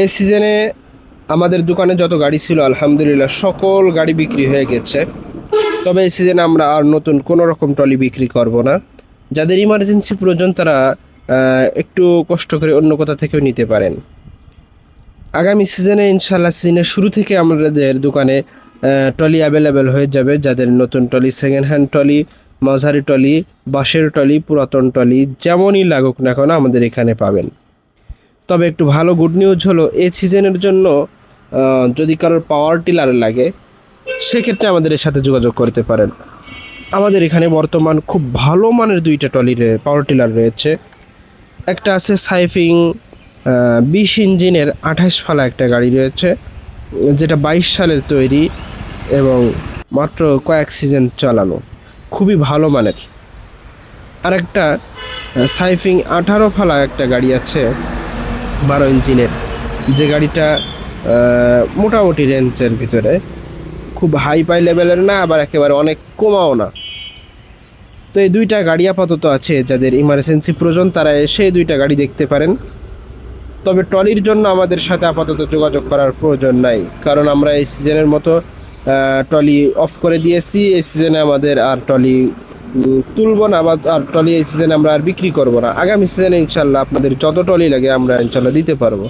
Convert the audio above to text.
এই সিজনে আমাদের দোকানে যত গাড়ি ছিল আলহামদুলিল্লাহ সকল গাড়ি বিক্রি হয়ে গেছে। তবে এই সিজনে আমরা আর নতুন কোনো রকম ট্রলি বিক্রি করব না। যাদের ইমার্জেন্সি প্রয়োজন তারা একটু কষ্ট করে অন্য কোথা থেকেও নিতে পারেন। আগামী সিজনে ইনশাল্লাহ সিজনের শুরু থেকে আমাদের দোকানে ট্রলি অ্যাভেলেবেল হয়ে যাবে। যাদের নতুন ট্রলি, সেকেন্ড হ্যান্ড ট্রলি, মাঝারি ট্রলি, বাঁশের ট্রলি, পুরাতন ট্রলি যেমনই লাগুক না কেন আমাদের এখানে পাবেন। তবে একটু ভালো গুড নিউজ হলো এই সিজনের জন্য যদি কারোর পাওয়ার টিলার লাগে সেক্ষেত্রে আমাদের এর সাথে যোগাযোগ করতে পারেন। আমাদের এখানে বর্তমান খুব ভালো মানের দুইটা ট্রলি পাওয়ার টিলার রয়েছে। একটা আছে সাইফিং 20 ইঞ্জিনের 28 ফালা একটা গাড়ি রয়েছে, যেটা 22 সালের তৈরি এবং মাত্র কয়েক সিজন চালানো, খুবই ভালো মানের। আর একটা সাইফিং 18 ফালা একটা গাড়ি আছে 12 ইঞ্জিনের, যে গাড়িটা মোটামুটি রেঞ্জের ভিতরে, খুব হাই পাই লেভেলের না আবার একেবারে অনেক কমাও না। তো এই দুইটা গাড়ি আপাতত আছে, যাদের ইমার্জেন্সি প্রয়োজন তারা এসে দুইটা গাড়ি দেখতে পারেন। তবে ট্রলির জন্য আমাদের সাথে আপাতত যোগাযোগ করার প্রয়োজন নাই, কারণ আমরা এই সিজনের মতো ট্রলি অফ করে দিয়েছি। এই সিজনে আমাদের আর ট্রলি তুলবো না, বা আর ট্রলি এই সিজনে আমরা আর বিক্রি করবো না। আগামী সিজনে ইনশাল্লাহ আপনাদের যত ট্রলি লাগে আমরা ইনশাল্লাহ দিতে পারবো।